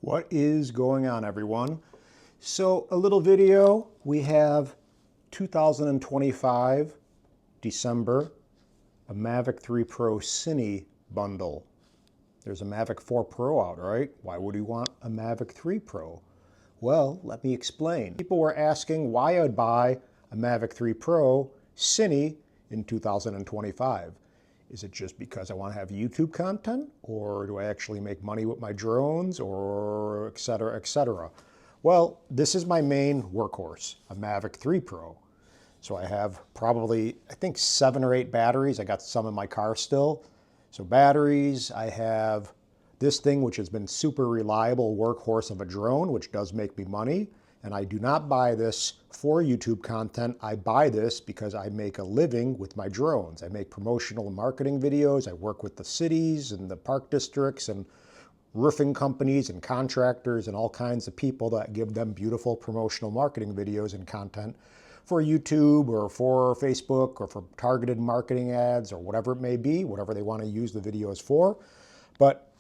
What is going on, everyone? So a little video. We have 2025 December, a Mavic 3 Pro Cine bundle. There's a Mavic 4 Pro out, right? Why would you want a Mavic 3 Pro? Well, let me explain. People were asking why I'd buy a Mavic 3 Pro Cine in 2025. Is it just because I want to have YouTube content, or do I actually make money with my drones, or et cetera, et cetera? Well, this is my main workhorse, a Mavic 3 Pro. So I have probably, I think 7 or 8 batteries. I got some in my car still. So batteries, I have this thing, which has been super reliable workhorse of a drone, which does make me money. And I do not buy this for YouTube content. I buy this because I make a living with my drones. I make promotional and marketing videos. I work with the cities and the park districts and roofing companies and contractors and all kinds of people that give them beautiful promotional marketing videos and content for YouTube or for Facebook or for targeted marketing ads or whatever it may be, whatever they want to use the videos for. But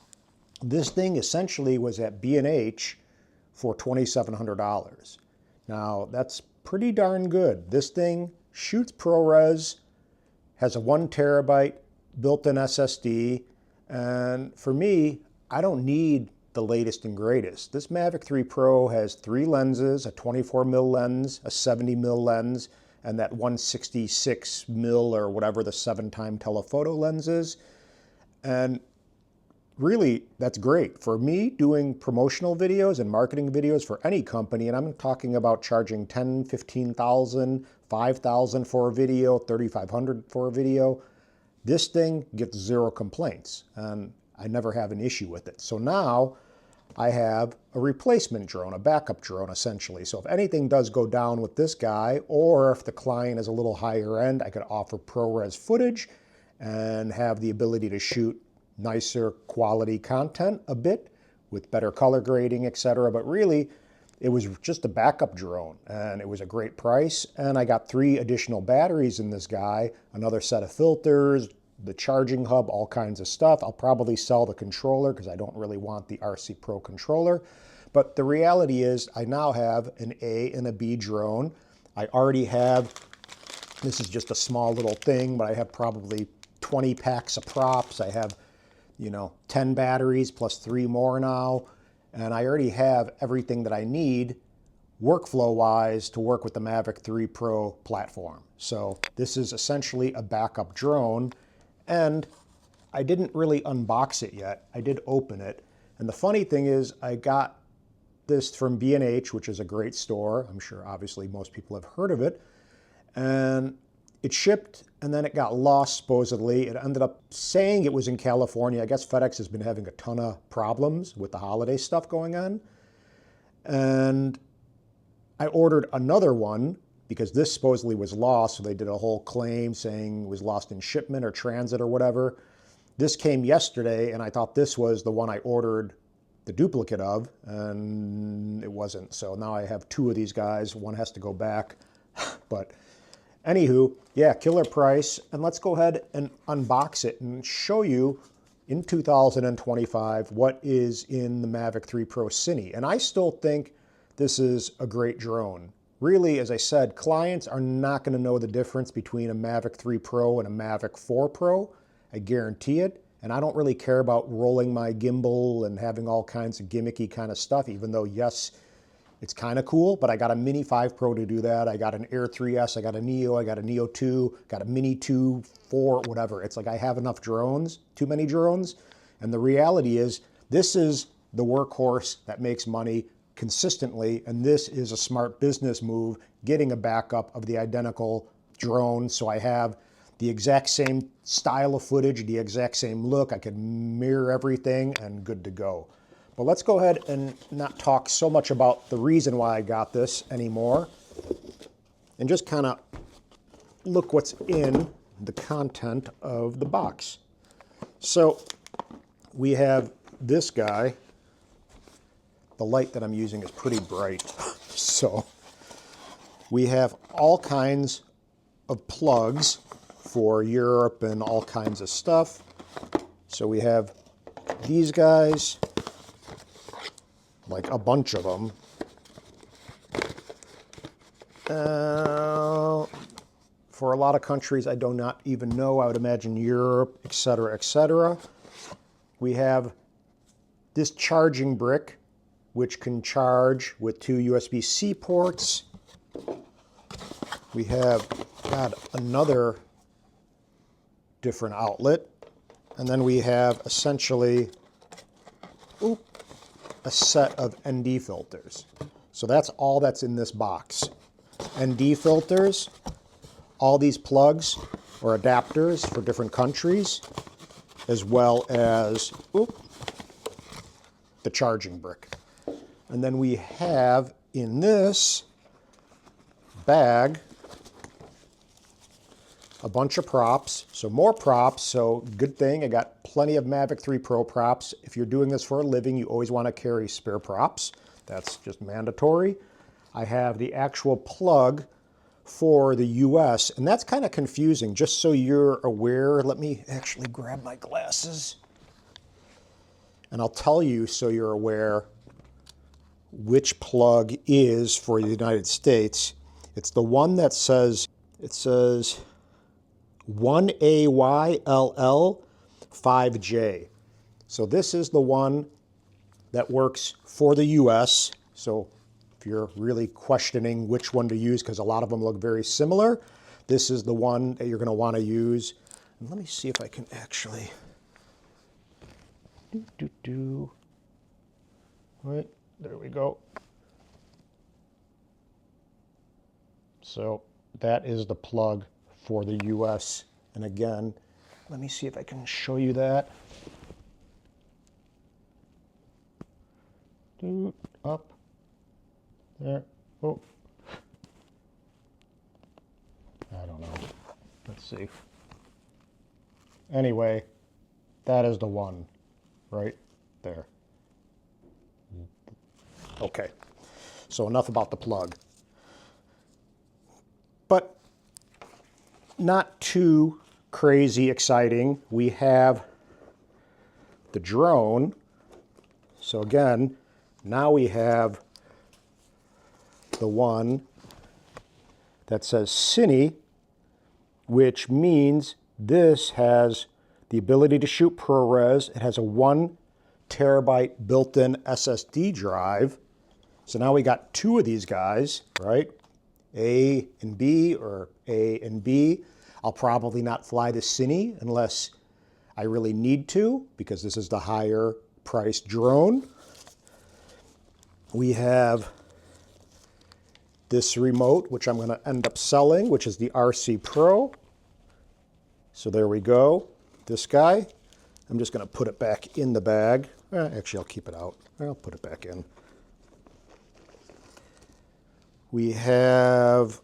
this thing essentially was at B&H for $2,700. Now, that's pretty darn good. This thing shoots ProRes, has a 1 terabyte built-in SSD, and for me, I don't need the latest and greatest. This Mavic 3 Pro has 3 lenses, a 24mm lens, a 70mm lens, and that 166mm or whatever the 7-time telephoto lens is. And really, that's great. For me, doing promotional videos and marketing videos for any company, and I'm talking about charging $10,000, $15,000, $5,000 for a video, $3,500 for a video, this thing gets 0 complaints, and I never have an issue with it. So now I have a replacement drone, a backup drone, essentially. So if anything does go down with this guy, or if the client is a little higher end, I could offer ProRes footage and have the ability to shoot nicer quality content a bit with better color grading, etc. But really, it was just a backup drone, and it was a great price. And I got 3 additional batteries in this guy, another set of filters, the charging hub, all kinds of stuff. I'll probably sell the controller because I don't really want the RC Pro controller. But the reality is I now have an A and a B drone. I already have, this is just a small little thing, but I have probably 20 packs of props. I have 10 batteries plus 3 more now. And I already have everything that I need workflow-wise to work with the Mavic 3 Pro platform. So this is essentially a backup drone. And I didn't really unbox it yet. I did open it. And the funny thing is I got this from B&H, which is a great store. I'm sure obviously most people have heard of it. And it shipped, and then it got lost, supposedly. It ended up saying it was in California. I guess FedEx has been having a ton of problems with the holiday stuff going on. And I ordered another one because this supposedly was lost, so they did a whole claim saying it was lost in shipment or transit or whatever. This came yesterday, and I thought this was the one I ordered the duplicate of, and it wasn't. So now I have 2 of these guys. One has to go back. But anywho, yeah, killer price. And let's go ahead and unbox it and show you in 2025 what is in the Mavic 3 Pro Cine. And I still think this is a great drone. Really, as I said, clients are not going to know the difference between a Mavic 3 Pro and a Mavic 4 Pro. I guarantee it. And I don't really care about rolling my gimbal and having all kinds of gimmicky kind of stuff, even though, yes, it's kind of cool, but I got a Mini 5 Pro to do that. I got an Air 3S, I got a Neo, I got a Neo 2, got a Mini 2, 4, whatever. It's like I have enough drones, too many drones. And the reality is, this is the workhorse that makes money consistently, and this is a smart business move, getting a backup of the identical drone. So I have the exact same style of footage, the exact same look. I can mirror everything and good to go. But let's go ahead and not talk so much about the reason why I got this anymore, and just kind of look what's in the content of the box. So we have this guy. The light that I'm using is pretty bright. So we have all kinds of plugs for Europe and all kinds of stuff. So we have these guys. like a bunch of them. For a lot of countries I do not even know, I would imagine Europe, etc., etc. We have this charging brick, which can charge with 2 USB-C ports. We have got another different outlet. And then we have essentially a set of ND filters. So that's all that's in this box. ND filters, all these plugs or adapters for different countries, as well as the charging brick. And then we have in this bag a bunch of props, so more props, so good thing. I got plenty of Mavic 3 Pro props. If you're doing this for a living, you always want to carry spare props. That's just mandatory. I have the actual plug for the US, and that's kind of confusing. Just so you're aware, let me actually grab my glasses. And I'll tell you so you're aware which plug is for the United States. It's the one that says, it says 1AYLL 5J. So this is the one that works for the US. So if you're really questioning which one to use, because a lot of them look very similar, this is the one that you're going to want to use. And let me see if I can actually Right, there we go. So that is the plug for the US. And again, let me see if I can show you that. Up there. Oh, I don't know. Let's see. Anyway, that is the one right there. Okay, so enough about the plug. But not too crazy exciting. We have the drone. So again, now we have the one that says Cine, which means this has the ability to shoot ProRes. It has a 1 terabyte built-in SSD drive. So now we got 2 of these guys, right? A and B, or A and B. I'll probably not fly the Cine unless I really need to, because this is the higher priced drone. We have this remote, which I'm going to end up selling, which is the RC Pro. So there we go. This guy. I'm just going to put it back in the bag. Actually, I'll keep it out. I'll put it back in. We have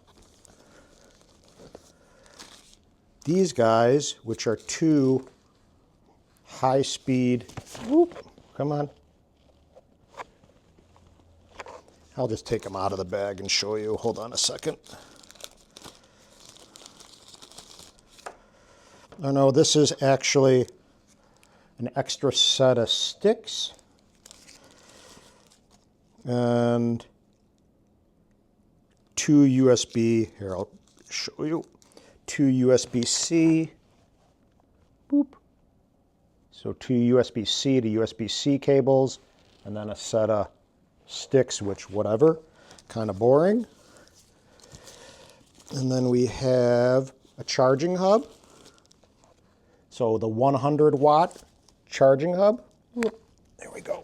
these guys, which are 2 high-speed, come on. I'll just take them out of the bag and show you. Hold on a second. Oh no, this is actually an extra set of sticks. And 2 USB, here I'll show you, 2 USB-C, boop. So 2 USB-C to USB-C cables, and then a set of sticks, which whatever, kind of boring. And then we have a charging hub. So the 100 watt charging hub, there we go.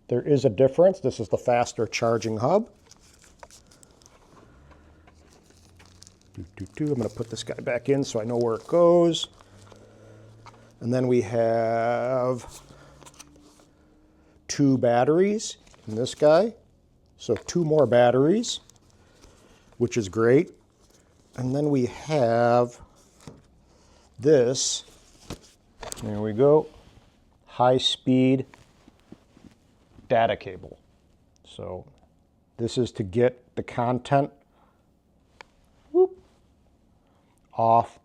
There is a difference. This is the faster charging hub. I'm going to put this guy back in so I know where it goes. And then we have 2 batteries in this guy. So 2 more batteries, which is great. And then we have this, there we go, high-speed data cable. So this is to get the content off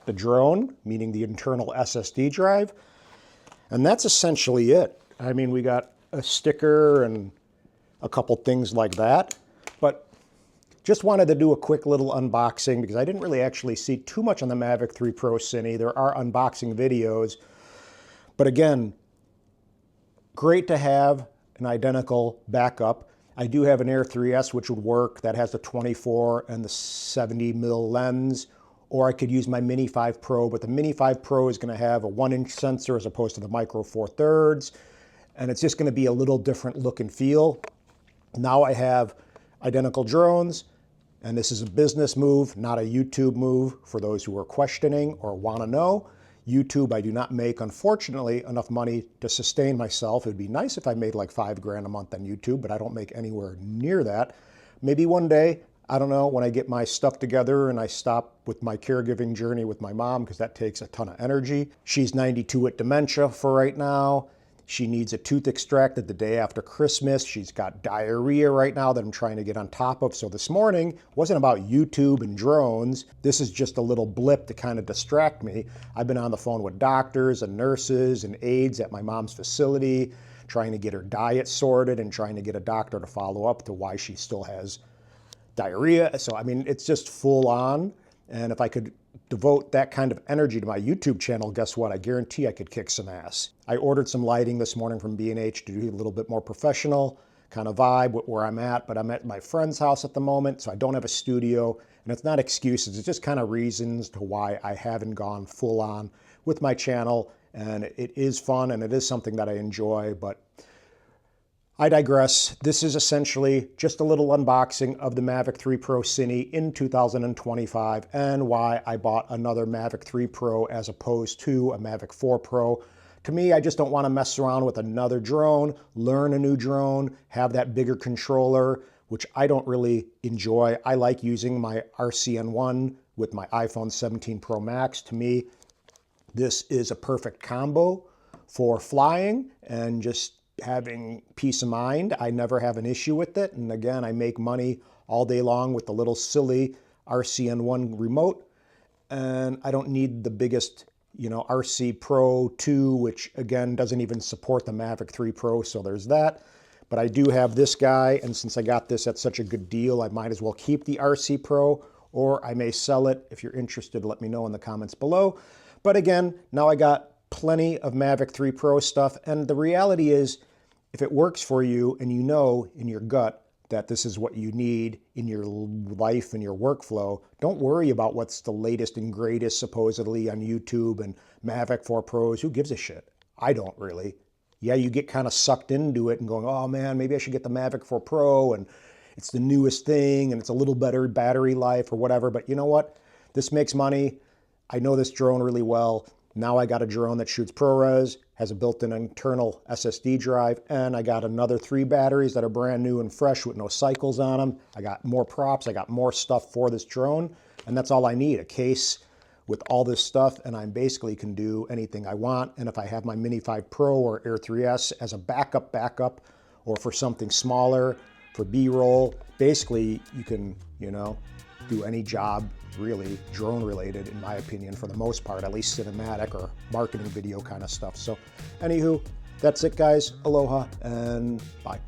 the drone, meaning the internal SSD drive. And that's essentially it. I mean, we got a sticker and a couple things like that, but just wanted to do a quick little unboxing because I didn't really actually see too much on the Mavic 3 Pro Cine. There are unboxing videos, but again, great to have an identical backup. I do have an Air 3S which would work. That has the 24 and the 70 mil lens, or I could use my Mini 5 Pro, but the Mini 5 Pro is going to have a 1-inch sensor as opposed to the Micro Four Thirds, and it's just going to be a little different look and feel. Now I have identical drones, and this is a business move, not a YouTube move for those who are questioning or want to know. YouTube, I do not make, unfortunately, enough money to sustain myself. It would be nice if I made like $5 grand a month on YouTube, but I don't make anywhere near that. Maybe one day, I don't know, when I get my stuff together and I stop with my caregiving journey with my mom, because that takes a ton of energy. She's 92 with dementia for right now. She needs a tooth extracted the day after Christmas. She's got diarrhea right now that I'm trying to get on top of. So this morning wasn't about YouTube and drones. This is just a little blip to kind of distract me. I've been on the phone with doctors and nurses and aides at my mom's facility, trying to get her diet sorted and trying to get a doctor to follow up to why she still has diarrhea. So, I mean, it's just full on. And if I could devote that kind of energy to my YouTube channel, guess what? I guarantee I could kick some ass. I ordered some lighting this morning from B&H to do a little bit more professional kind of vibe with where I'm at, but I'm at my friend's house at the moment, so I don't have a studio, and it's not excuses, it's just kind of reasons to why I haven't gone full on with my channel, and it is fun and it is something that I enjoy, but I digress. This is essentially just a little unboxing of the Mavic 3 Pro Cine in 2025 and why I bought another Mavic 3 Pro as opposed to a Mavic 4 Pro. To me, I just don't want to mess around with another drone, learn a new drone, have that bigger controller, which I don't really enjoy. I like using my RCN1 with my iPhone 17 Pro Max. To me, this is a perfect combo for flying and just having peace of mind. I never have an issue with it. And again, I make money all day long with the little silly RCN1 remote. And I don't need the biggest, RC Pro 2, which again, doesn't even support the Mavic 3 Pro. So there's that. But I do have this guy. And since I got this at such a good deal, I might as well keep the RC Pro, or I may sell it. If you're interested, let me know in the comments below. But again, now I got plenty of Mavic 3 Pro stuff, and the reality is, if it works for you and you know in your gut that this is what you need in your life and your workflow, don't worry about what's the latest and greatest supposedly on YouTube and Mavic 4 Pros. Who gives a shit? I don't really. Yeah, you get kind of sucked into it and going, oh man, maybe I should get the Mavic 4 Pro and it's the newest thing and it's a little better battery life or whatever. But you know what? This makes money. I know this drone really well. Now I got a drone that shoots ProRes, has a built-in internal SSD drive, and I got another 3 batteries that are brand new and fresh with no cycles on them. I got more props, I got more stuff for this drone, and that's all I need, a case with all this stuff, and I basically can do anything I want. And if I have my Mini 5 Pro or Air 3S as a backup, or for something smaller, for B-roll, basically you can, do any job really drone related, in my opinion, for the most part, at least cinematic or marketing video kind of stuff. So anywho, that's it guys. Aloha and bye.